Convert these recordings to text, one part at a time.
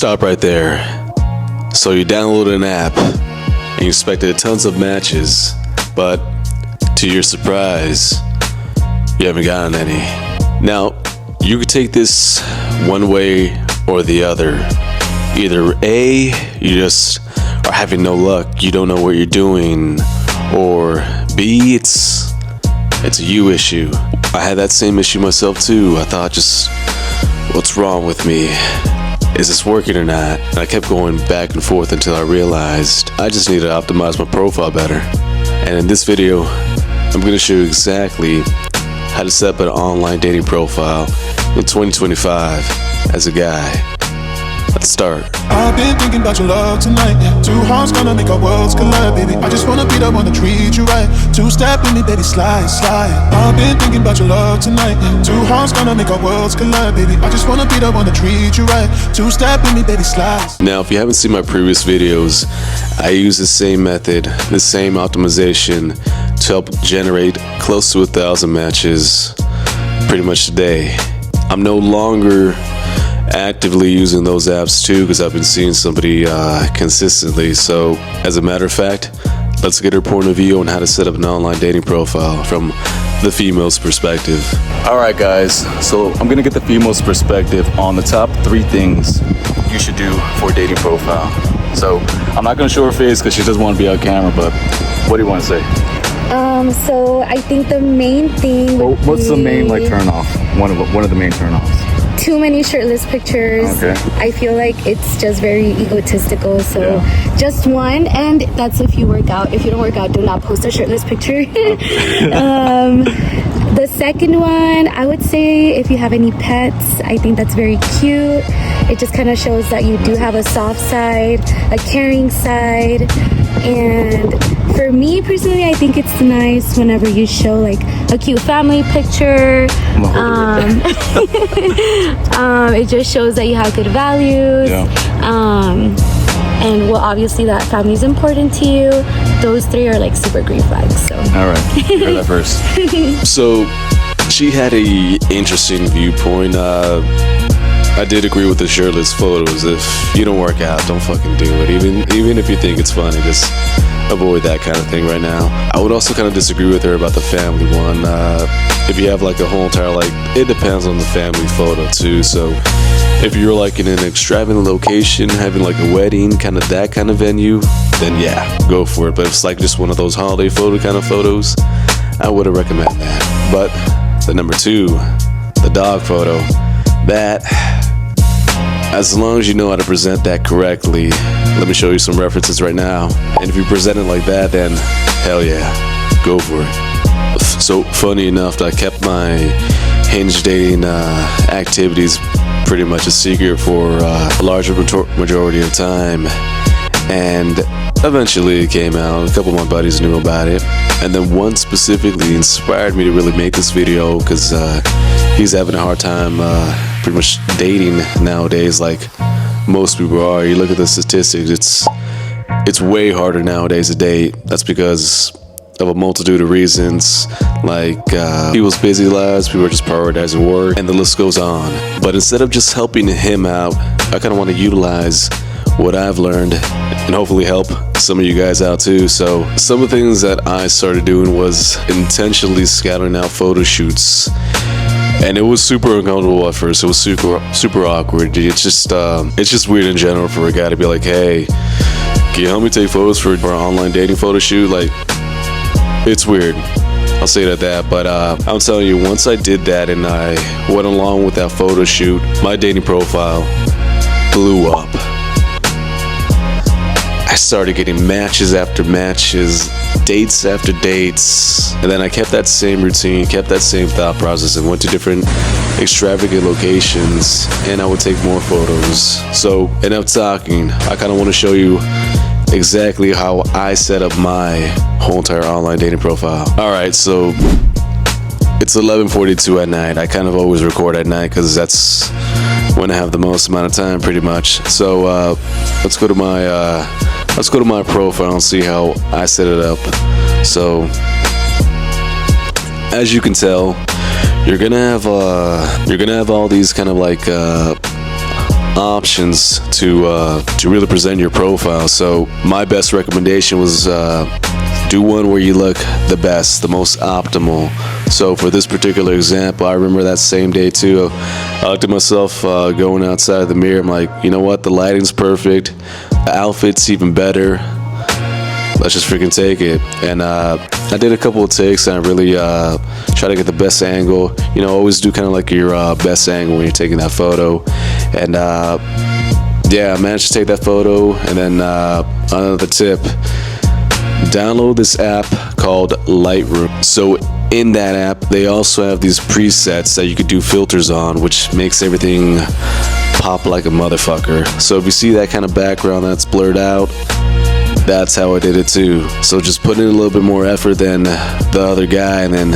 Stop right there. So you downloaded an app and you expected tons of matches, but to your surprise, you haven't gotten any. Now, you could take this one way or the other. Either A, you just are having no luck, you don't know what you're doing, or B, it's a you issue. I had that same issue myself too. I thought, just what's wrong with me? Is this working or not? And I kept going back and forth until I realized I just need to optimize my profile better. And in this video, I'm going to show you exactly how to set up an online dating profile in 2025 as a guy. Let's start. I've been thinking about your love tonight. Two hearts gonna make our worlds collide, baby. I just wanna be the one to treat you right. Two-step with me, baby, slide, slide. I've been thinking about your love tonight. Two hearts gonna make our worlds collide, baby. I just wanna be the one to treat you right. Two-step with me, baby, slide. Now, if you haven't seen my previous videos, I use the same method, the same optimization to help generate close to 1,000 matches pretty much today. I'm no longer actively using those apps too because I've been seeing somebody consistently. So as a matter of fact, let's get her point of view on how to set up an online dating profile from the female's perspective. Alright guys, so I'm gonna get the female's perspective on the top 3 things you should do for a dating profile. So I'm not gonna show her face because she doesn't want to be on camera, but what do you want to say? So I think the main thing would what's the main turn off? One of the main turn offs. Too many shirtless pictures. Okay. I feel like it's just very egotistical. So just one, and that's if you work out. If you don't work out, do not post a shirtless picture. The second one, I would say if you have any pets, I think that's very cute. It just kind of shows that you do have a soft side, a caring side. And for me personally, I think it's nice whenever you show like a cute family picture. It just shows that you have good values. And well, obviously that family is important to you. Those 3 are like super green flags. So all right, you heard that first. So she had a interesting viewpoint. I did agree with the shirtless photos. If you don't work out, don't fucking do it. Even if you think it's funny, just avoid that kind of thing right now. I would also kind of disagree with her about the family one. If you have like a whole entire, it depends on the family photo too. So if you're like in an extravagant location, having like a wedding, kind of that kind of venue, then yeah, go for it. But if it's like just one of those holiday photo kind of photos, I wouldn't recommend that. But the number 2, the dog photo, that, as long as you know how to present that correctly, let me show you some references right now. And if you present it like that, then hell yeah, go for it. So funny enough, I kept my Hinge dating activities pretty much a secret for a larger majority of time. And eventually it came out. A couple of my buddies knew about it. And then one specifically inspired me to really make this video because he's having a hard time pretty much dating nowadays, like most people are. You look at the statistics, it's way harder nowadays to date. That's because of a multitude of reasons, like people's busy lives, people are just prioritizing work, and the list goes on. But instead of just helping him out, I kind of want to utilize what I've learned and hopefully help some of you guys out too. So some of the things that I started doing was intentionally scouting out photo shoots. And it was super uncomfortable at first. It was super awkward. It's just weird in general for a guy to be like, hey, can you help me take photos for an online dating photo shoot? Like, it's weird. I'll say it at that. But I'm telling you, once I did that and I went along with that photo shoot, my dating profile blew up. I started getting matches after matches, dates after dates, and then I kept that same routine, kept that same thought process, and went to different extravagant locations, and I would take more photos. So, enough talking. I kind of want to show you exactly how I set up my whole entire online dating profile. Alright, so it's 11:42 at night. I kind of always record at night because that's when I have the most amount of time, pretty much. So let's go to my profile and see how I set it up. So as you can tell, you're gonna have all these kind of like options to really present your profile. So my best recommendation was do one where you look the best, the most optimal. So for this particular example, I remember that same day too, I looked at myself going outside of the mirror. I'm like, you know what, the lighting's perfect, the outfit's even better, let's just freaking take it. And I did a couple of takes and I really try to get the best angle. You know, always do kind of like your best angle when you're taking that photo. And yeah, I managed to take that photo. And then another tip, download this app called Lightroom. So in that app, they also have these presets that you could do filters on, which makes everything pop like a motherfucker. So if you see that kind of background that's blurred out, that's how I did it too. So just put in a little bit more effort than the other guy, and then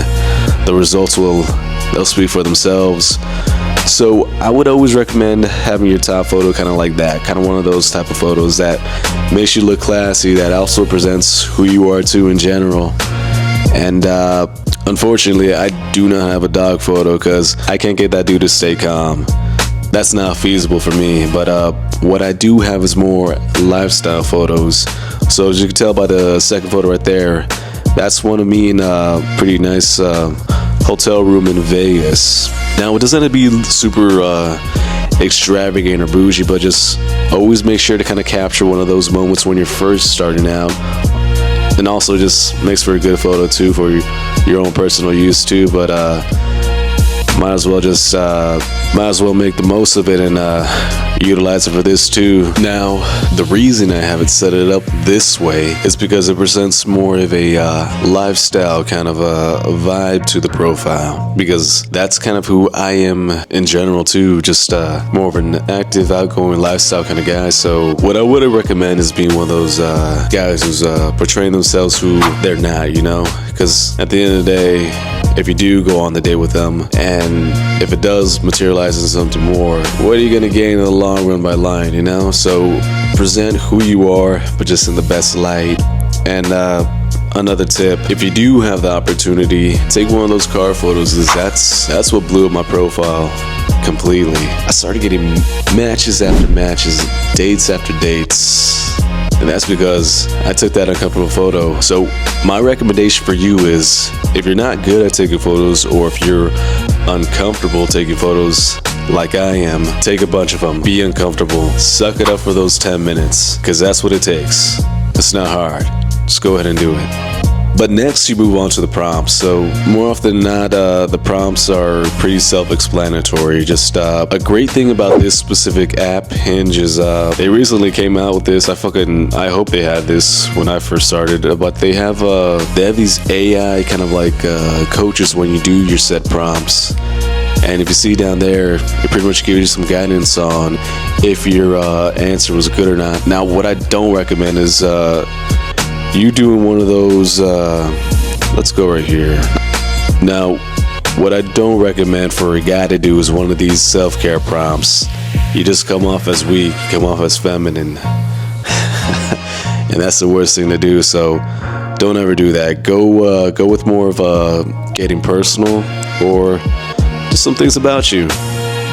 the results they'll speak for themselves. So I would always recommend having your top photo kind of like that, kind of one of those type of photos that makes you look classy, that also presents who you are too in general. And unfortunately, I do not have a dog photo because I can't get that dude to stay calm. That's not feasible for me. But what I do have is more lifestyle photos. So as you can tell by the second photo right there, that's one of me in a pretty nice hotel room in Vegas. Now it doesn't have to be super extravagant or bougie, but just always make sure to kind of capture one of those moments when you're first starting out. And also just makes for a good photo too for your own personal use too. But might as well make the most of it and utilize it for this too. Now, the reason I haven't set it up this way is because it presents more of a lifestyle kind of a vibe to the profile, because that's kind of who I am in general too, just more of an active, outgoing lifestyle kind of guy. So what I would recommend is being one of those guys who's portraying themselves who they're not, you know, because at the end of the day, if you do go on the date with them and if it does materialize into something more, what are you going to gain in the long run by lying, you know? So present who you are, but just in the best light. And another tip, if you do have the opportunity, take one of those car photos, because that's what blew up my profile completely. I started getting matches after matches, dates after dates. And that's because I took that uncomfortable photo. So my recommendation for you is, if you're not good at taking photos, or if you're uncomfortable taking photos like I am, take a bunch of them. Be uncomfortable. Suck it up for those 10 minutes, because that's what it takes. It's not hard. Just go ahead and do it. But next you move on to the prompts. So more often than not, the prompts are pretty self-explanatory. Just a great thing about this specific app, Hinge, is they recently came out with this. I hope they had this when I first started, but they have these AI kind of like coaches when you do your set prompts. And if you see down there, it pretty much gives you some guidance on if your answer was good or not. Now, what I don't recommend is you doing one of those, let's go right here. Now, what I don't recommend for a guy to do is one of these self-care prompts. You just come off as weak, come off as feminine. And that's the worst thing to do, so don't ever do that. Go with more of a getting personal, or just some things about you.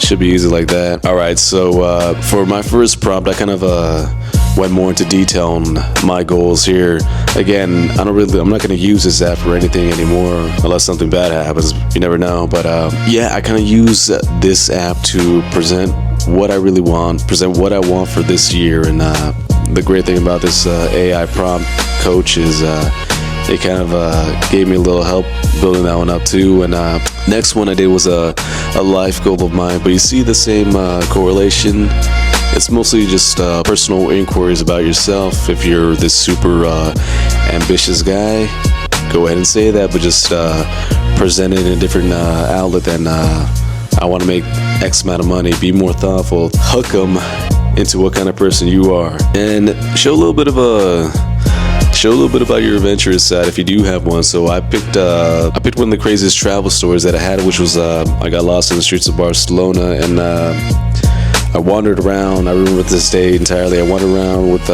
Should be easy like that. Alright, so for my first prompt, I kind of went more into detail on my goals here. Again, I'm not going to use this app for anything anymore unless something bad happens. You never know. But yeah, I kind of use this app to present what I really want, present what I want for this year. And the great thing about this AI prompt coach is it kind of gave me a little help building that one up too. And next one I did was a life goal of mine, but you see the same correlation. It's mostly just personal inquiries about yourself. If you're this super ambitious guy, go ahead and say that, but just present it in a different outlet than I want to make X amount of money. Be more thoughtful. Hook them into what kind of person you are, and show a little bit about your adventurous side if you do have one. So I picked one of the craziest travel stories that I had, which was I got lost in the streets of Barcelona, and I wandered around. I remember this day entirely. I wandered around with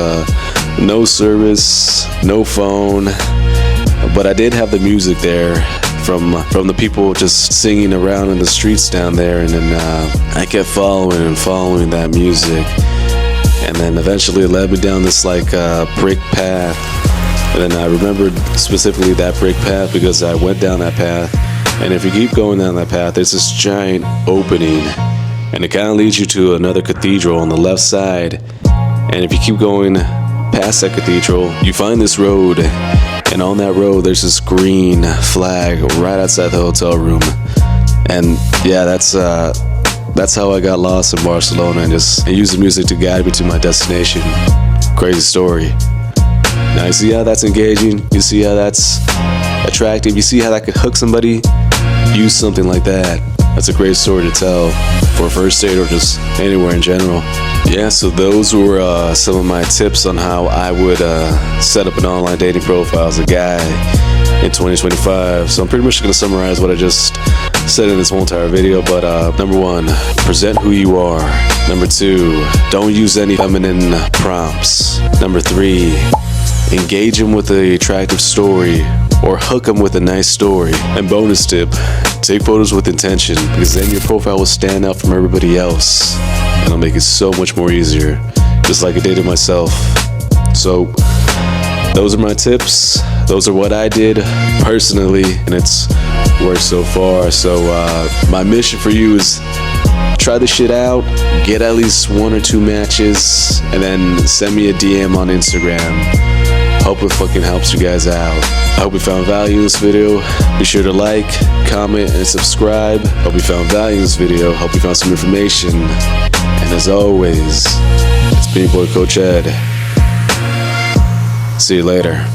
no service, no phone, but I did have the music there from the people just singing around in the streets down there. And then I kept following and following that music, and then eventually it led me down this like brick path. And then I remembered specifically that brick path because I went down that path. And if you keep going down that path, there's this giant opening, and it kind of leads you to another cathedral on the left side. And if you keep going past that cathedral, you find this road, and on that road there's this green flag right outside the hotel room. And yeah, that's how I got lost in Barcelona, and just used the music to guide me to my destination. Crazy story. Now you see how that's engaging, you see how that's attractive, you see how that could hook somebody. Use something like that. That's a great story to tell for a first date or just anywhere in general. Yeah, so those were some of my tips on how I would set up an online dating profile as a guy in 2025. So I'm pretty much going to summarize what I just said in this whole entire video. But number 1, present who you are. Number 2, don't use any feminine prompts. Number 3, engage them with an attractive story, or hook them with a nice story. And bonus tip, take photos with intention, because then your profile will stand out from everybody else, and it'll make it so much more easier, just like it did it myself. So those are my tips. Those are what I did personally, and it's worked so far. So my mission for you is try this shit out, get at least 1 or 2 matches, and then send me a DM on Instagram. Hope it fucking helps you guys out. I hope you found value in this video. Be sure to like, comment, and subscribe. Hope you found value in this video. Hope you found some information. And as always, it's been your boy Coach Ed. See you later.